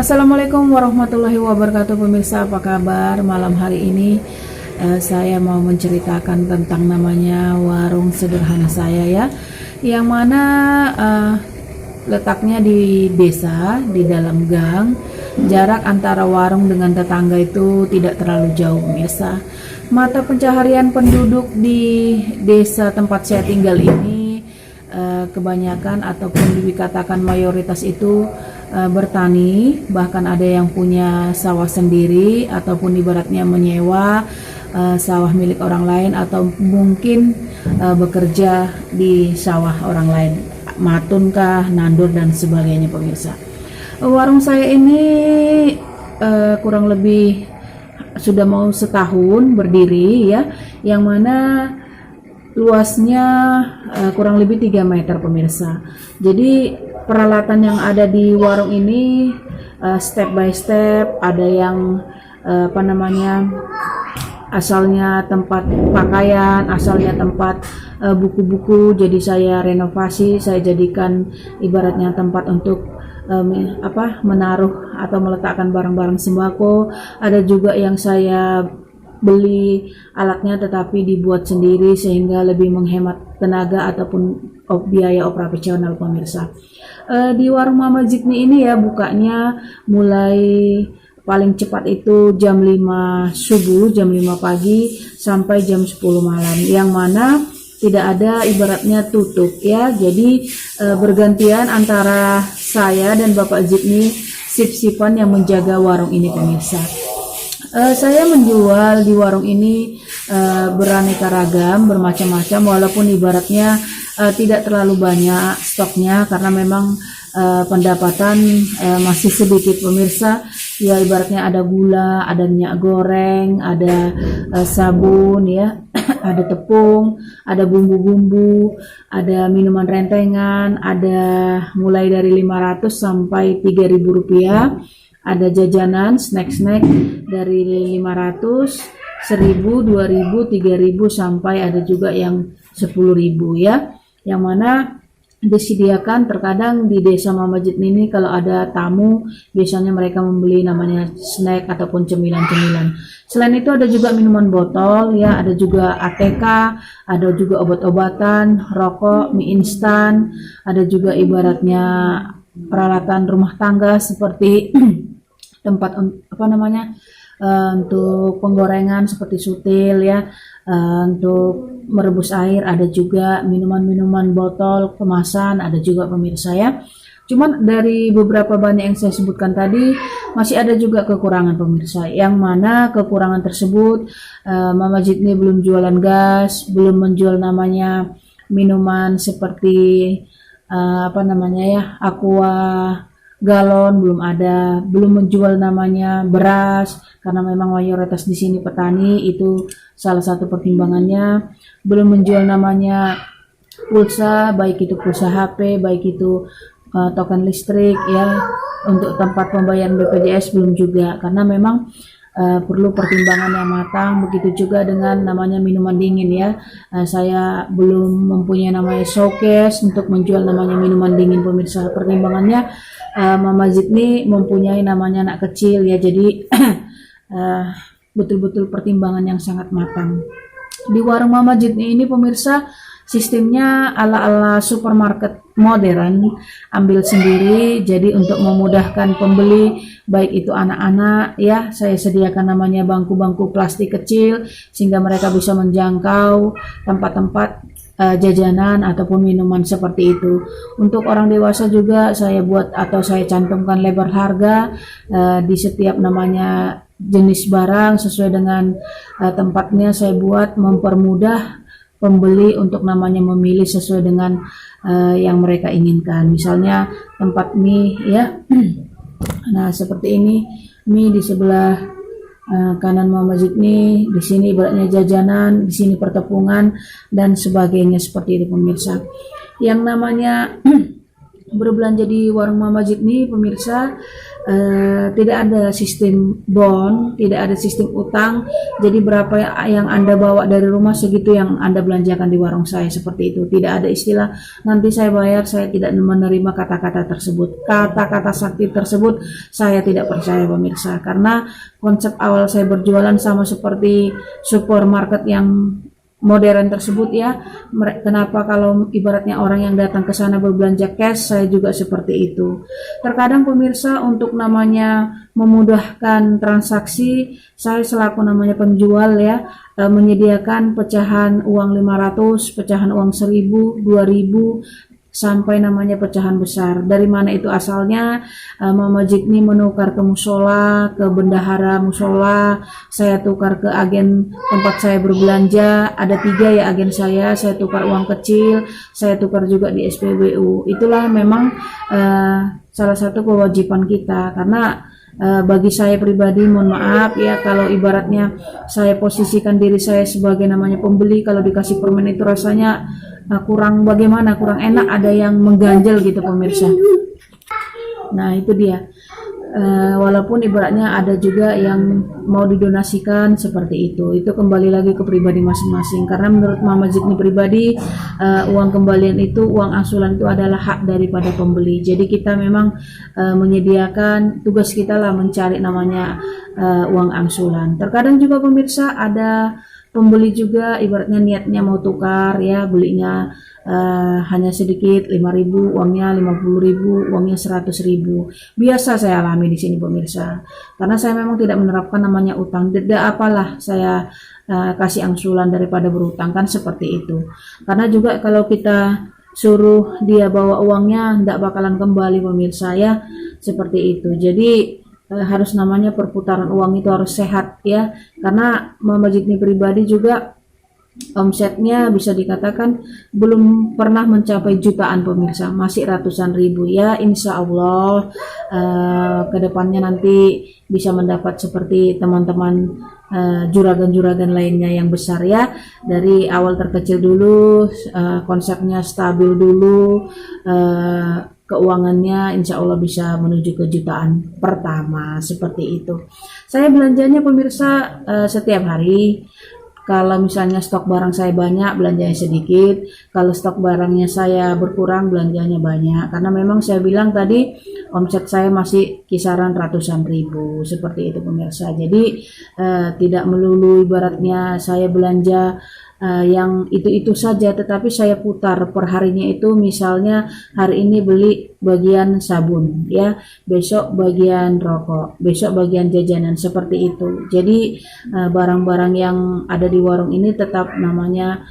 Assalamualaikum warahmatullahi wabarakatuh, pemirsa. Apa kabar malam hari ini? Saya mau menceritakan tentang namanya warung sederhana saya ya, yang mana letaknya di desa, di dalam gang. Jarak antara warung dengan tetangga itu tidak terlalu jauh, pemirsa. Mata pencaharian penduduk di desa tempat saya tinggal ini kebanyakan ataupun dikatakan mayoritas itu bertani, bahkan ada yang punya sawah sendiri ataupun ibaratnya menyewa sawah milik orang lain, atau mungkin bekerja di sawah orang lain, matunkah, nandur dan sebagainya, pemirsa. Warung saya ini kurang lebih sudah mau setahun berdiri ya, yang mana luasnya kurang lebih 3 meter, pemirsa. Jadi peralatan yang ada di warung ini step by step, ada yang asalnya tempat pakaian, asalnya tempat buku-buku, jadi saya renovasi, saya jadikan ibaratnya tempat untuk menaruh atau meletakkan barang-barang sembako. Ada juga yang saya beli alatnya tetapi dibuat sendiri sehingga lebih menghemat tenaga ataupun biaya operasional, pemirsa. Di warung Mama Jitni ini ya, bukanya mulai paling cepat itu jam 5 subuh, jam 5 pagi sampai jam 10 malam, yang mana tidak ada ibaratnya tutup ya. Jadi bergantian antara saya dan Bapak Jitni, sip-sipan yang menjaga warung ini, pemirsa. Saya menjual di warung ini beraneka ragam, bermacam-macam, walaupun ibaratnya tidak terlalu banyak stoknya karena memang pendapatan masih sedikit, pemirsa. Ya ibaratnya ada gula, ada minyak goreng, ada sabun ya, ada tepung, ada bumbu-bumbu, ada minuman rentengan, ada mulai dari 500 sampai 3.000 rupiah. Ada jajanan, snack-snack dari 500, 1.000, 2.000, 3.000 sampai ada juga yang 10.000 ya. Yang mana disediakan terkadang di desa Mama Jitni ini kalau ada tamu, biasanya mereka membeli namanya snack ataupun cemilan-cemilan. Selain itu ada juga minuman botol ya, ada juga ATK, ada juga obat-obatan, rokok, mie instan, ada juga ibaratnya peralatan rumah tangga seperti tempat untuk penggorengan seperti sutil ya, untuk merebus air, ada juga minuman-minuman botol kemasan, ada juga, pemirsa ya. Cuman dari beberapa bahan yang saya sebutkan tadi masih ada juga kekurangan, pemirsa, yang mana kekurangan tersebut Mama Jitni belum jualan gas, belum menjual namanya minuman seperti aqua galon, belum ada, belum menjual namanya beras karena memang mayoritas di sini petani, itu salah satu pertimbangannya. Belum menjual namanya pulsa, baik itu pulsa HP, baik itu token listrik ya, untuk tempat pembayaran BPJS belum juga, karena memang perlu pertimbangan yang matang. Begitu juga dengan namanya minuman dingin ya, saya belum mempunyai namanya showcase untuk menjual namanya minuman dingin, pemirsa. Pertimbangannya Mama Jitni mempunyai namanya anak kecil ya, jadi betul-betul pertimbangan yang sangat matang. Di warung Mama Jitni ini, pemirsa, sistemnya ala-ala supermarket modern, ambil sendiri. Jadi untuk memudahkan pembeli, baik itu anak-anak ya, saya sediakan namanya bangku-bangku plastik kecil sehingga mereka bisa menjangkau tempat-tempat jajanan ataupun minuman seperti itu. Untuk orang dewasa juga saya buat atau saya cantumkan label harga di setiap namanya jenis barang sesuai dengan tempatnya. Saya buat mempermudah pembeli untuk namanya memilih sesuai dengan yang mereka inginkan. Misalnya tempat mie ya, nah seperti ini, mie di sebelah kanan Mama Jitni, di sini ibaratnya jajanan, di sini pertepungan dan sebagainya, seperti itu, pemirsa. Yang namanya berbelanja di warung Mama Jitni, pemirsa, tidak ada sistem bond, tidak ada sistem utang. Jadi berapa yang Anda bawa dari rumah, segitu yang Anda belanjakan di warung saya, seperti itu. Tidak ada istilah nanti saya bayar. Saya tidak menerima kata-kata tersebut. Kata-kata sakti tersebut saya tidak percaya, pemirsa, karena konsep awal saya berjualan sama seperti supermarket yang modern tersebut ya. Kenapa kalau ibaratnya orang yang datang ke sana berbelanja cash, saya juga seperti itu. Terkadang pemirsa, untuk namanya memudahkan transaksi, saya selaku namanya penjual ya, menyediakan pecahan uang 500, pecahan uang 1000, 2000, sampai namanya pecahan besar. Dari mana itu asalnya? Mama Jikni menukar ke musola, ke bendahara musola, saya tukar ke agen tempat saya berbelanja. Ada 3 ya agen saya tukar uang kecil, saya tukar juga di SPBU. Itulah memang salah satu kewajiban kita, karena bagi saya pribadi, mohon maaf ya, kalau ibaratnya saya posisikan diri saya sebagai namanya pembeli, kalau dikasih permen itu rasanya kurang bagaimana, kurang enak, ada yang mengganjal gitu pemirsa. Nah itu dia. Walaupun ibaratnya ada juga yang mau didonasikan seperti itu kembali lagi ke pribadi masing-masing, karena menurut Mama Jikni pribadi, uang kembalian itu, uang angsuran itu adalah hak daripada pembeli. Jadi kita memang menyediakan, tugas kita lah mencari namanya uang angsuran. Terkadang juga pemirsa ada pembeli juga ibaratnya niatnya mau tukar ya, belinya hanya sedikit, 5.000 uangnya, 50.000 uangnya, 100.000. Biasa saya alami di sini pemirsa, karena saya memang tidak menerapkan namanya utang. Tidak apalah saya kasih angsuran daripada berutang, kan seperti itu. Karena juga kalau kita suruh dia bawa uangnya, tidak bakalan kembali pemirsa ya, seperti itu. Jadi harus namanya perputaran uang itu harus sehat ya, karena Mama Jikni pribadi juga omsetnya bisa dikatakan belum pernah mencapai jutaan pemirsa, masih ratusan ribu ya. Insya Allah kedepannya nanti bisa mendapat seperti teman-teman juragan-juragan lainnya yang besar ya. Dari awal terkecil dulu, konsepnya stabil dulu, keuangannya insya Allah bisa menuju ke jutaan pertama, seperti itu. Saya belanjanya pemirsa setiap hari. Kalau misalnya stok barang saya banyak, belanjanya sedikit. Kalau stok barangnya saya berkurang, belanjanya banyak. Karena memang saya bilang tadi, omset saya masih kisaran ratusan ribu, seperti itu pemirsa. Jadi tidak melulu ibaratnya saya belanja yang itu-itu saja, tetapi saya putar per harinya itu. Misalnya hari ini beli bagian sabun ya, besok bagian rokok, besok bagian jajanan, seperti itu. Jadi barang-barang yang ada di warung ini tetap namanya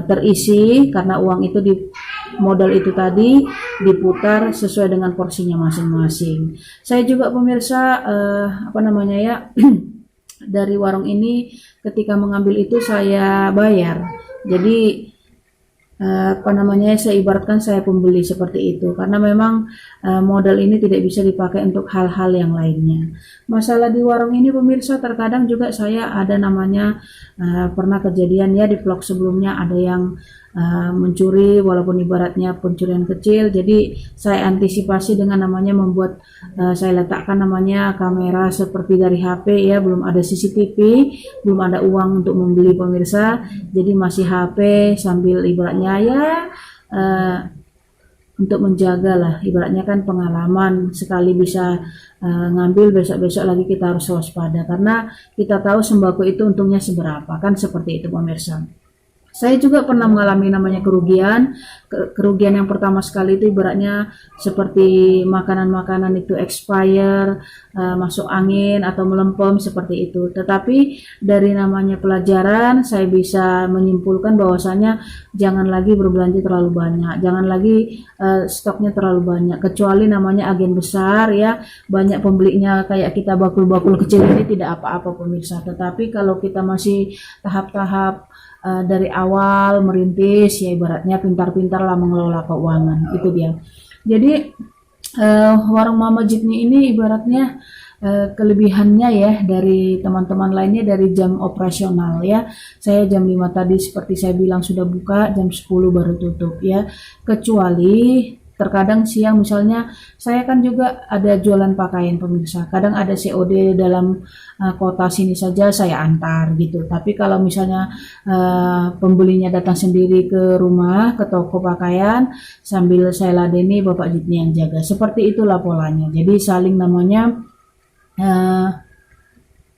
terisi, karena uang itu di modal itu tadi diputar sesuai dengan porsinya masing-masing. Saya juga pemirsa apa namanya ya dari warung ini ketika mengambil itu saya bayar. Jadi apa namanya, saya ibaratkan saya pembeli seperti itu, karena memang modal ini tidak bisa dipakai untuk hal-hal yang lainnya. Masalah di warung ini pemirsa, terkadang juga saya ada namanya pernah kejadian ya di vlog sebelumnya, ada yang mencuri, walaupun ibaratnya pencurian kecil. Jadi saya antisipasi dengan namanya membuat saya letakkan namanya kamera seperti dari HP ya, belum ada CCTV, belum ada uang untuk membeli pemirsa. Jadi masih HP sambil ibaratnya ya untuk menjaga lah, ibaratnya kan pengalaman, sekali bisa ngambil, besok-besok lagi kita harus waspada, karena kita tahu sembako itu untungnya seberapa, kan seperti itu pemirsa. Saya juga pernah mengalami namanya kerugian. Kerugian yang pertama sekali itu ibaratnya seperti makanan-makanan itu expire, masuk angin atau melempem, seperti itu. Tetapi dari namanya pelajaran, saya bisa menyimpulkan bahwasanya jangan lagi berbelanja terlalu banyak, jangan lagi stoknya terlalu banyak, kecuali namanya agen besar ya, banyak pembelinya kayak kita bakul-bakul kecil ini tidak apa-apa pemirsa. Tetapi kalau kita masih tahap-tahap dari awal merintis ya, ibaratnya pintar-pintar lah mengelola keuangan, itu dia. Jadi warung Mama Jikni ini ibaratnya kelebihannya ya dari teman-teman lainnya dari jam operasional ya. Saya jam 5 tadi seperti saya bilang sudah buka, jam 10 baru tutup ya. Kecuali terkadang siang misalnya saya kan juga ada jualan pakaian pemirsa, kadang ada COD dalam kota sini saja saya antar gitu. Tapi kalau misalnya pembelinya datang sendiri ke rumah, ke toko pakaian, sambil saya ladeni, Bapak Jitni yang jaga. Seperti itulah polanya. Jadi saling namanya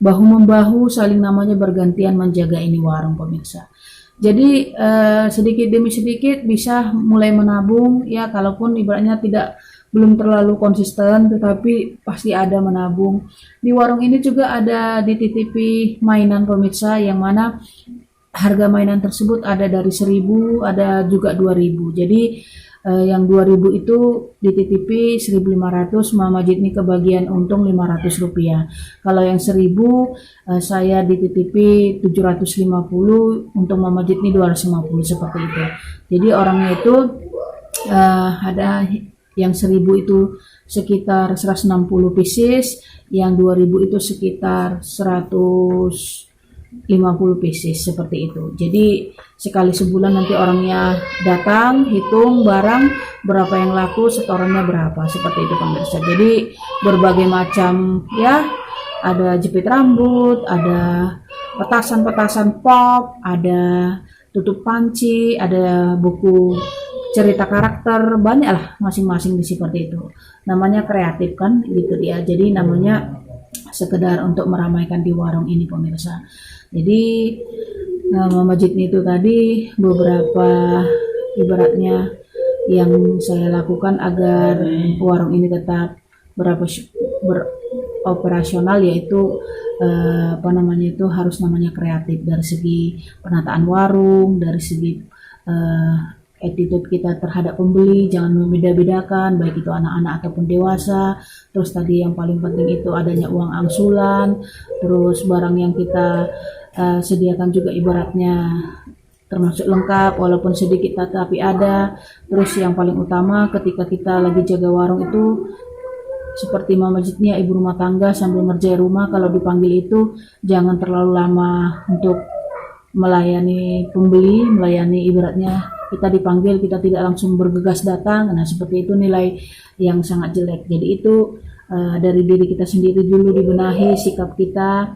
bahu-membahu, saling namanya bergantian menjaga ini warung pemirsa. Jadi sedikit demi sedikit bisa mulai menabung ya, kalaupun ibaratnya belum terlalu konsisten, tetapi pasti ada menabung. Di warung ini juga ada dititipi mainan pemirsa, yang mana harga mainan tersebut ada dari 1.000, ada juga 2.000. Jadi yang 2.000 itu dititipi 1.500, Mama Jitni kebagian untung 500 rupiah. Kalau yang 1.000 saya dititipi 750, untung Mama Jitni 250, seperti itu. Jadi orangnya itu ada yang 1.000 itu sekitar 160 pieces, yang 2.000 itu sekitar 150 pieces, seperti itu. Jadi sekali sebulan nanti orangnya datang, hitung barang berapa yang laku, setorannya berapa, seperti itu pemirsa. Jadi berbagai macam ya, ada jepit rambut, ada petasan-petasan pop, ada tutup panci, ada buku cerita karakter, banyak lah masing-masing di seperti itu. Namanya kreatif kan gitu dia. Jadi namanya sekedar untuk meramaikan di warung ini pemirsa. Jadi Mama Jitni itu tadi beberapa ibaratnya yang saya lakukan agar warung ini tetap beroperasional, yaitu harus namanya kreatif dari segi penataan warung, dari segi attitude kita terhadap pembeli, jangan membeda-bedakan baik itu anak-anak ataupun dewasa. Terus tadi yang paling penting itu adanya uang angsuran, terus barang yang kita sediakan juga ibaratnya termasuk lengkap walaupun sedikit tetapi ada. Terus yang paling utama ketika kita lagi jaga warung itu seperti Mama Jitni, ibu rumah tangga sambil ngerjain rumah, kalau dipanggil itu jangan terlalu lama untuk melayani pembeli, melayani ibaratnya kita dipanggil kita tidak langsung bergegas datang. Nah seperti itu nilai yang sangat jelek. Jadi itu dari diri kita sendiri dulu dibenahi, sikap kita,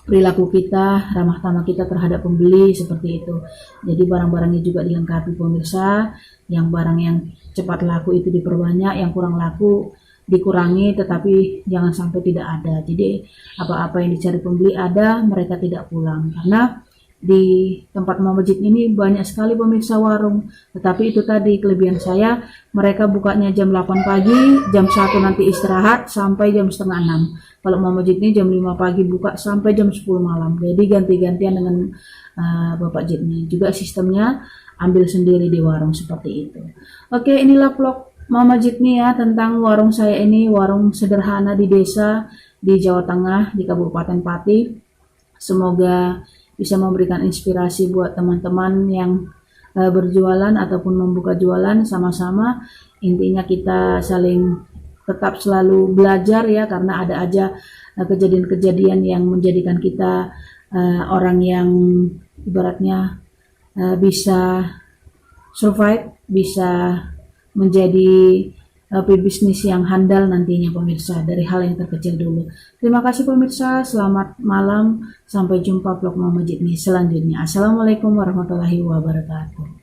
perilaku kita, ramah tamah kita terhadap pembeli, seperti itu. Jadi barang-barangnya juga dilengkapi pemirsa. Yang barang yang cepat laku itu diperbanyak, yang kurang laku dikurangi, tetapi jangan sampai tidak ada. Jadi apa-apa yang dicari pembeli ada, mereka tidak pulang. Karena di tempat Mama Jitni ini banyak sekali pemirsa warung, tetapi itu tadi kelebihan saya, mereka bukanya jam 8 pagi, jam 1 nanti istirahat sampai jam setengah 6. Kalau Mama Jitni jam 5 pagi buka sampai jam 10 malam. Jadi ganti-gantian dengan Bapak Jitni. Juga sistemnya ambil sendiri di warung, seperti itu. Oke, inilah vlog Mama Jitni ya tentang warung saya ini, warung sederhana di desa di Jawa Tengah, di Kabupaten Pati. Semoga bisa memberikan inspirasi buat teman-teman yang berjualan ataupun membuka jualan sama-sama. Intinya kita saling tetap selalu belajar ya, karena ada aja kejadian-kejadian yang menjadikan kita orang yang ibaratnya bisa survive, bisa menjadi pebisnis yang handal nantinya pemirsa, dari hal yang terkecil dulu. Terima kasih pemirsa, selamat malam, sampai jumpa vlog Mama Jitni selanjutnya. Assalamualaikum warahmatullahi wabarakatuh.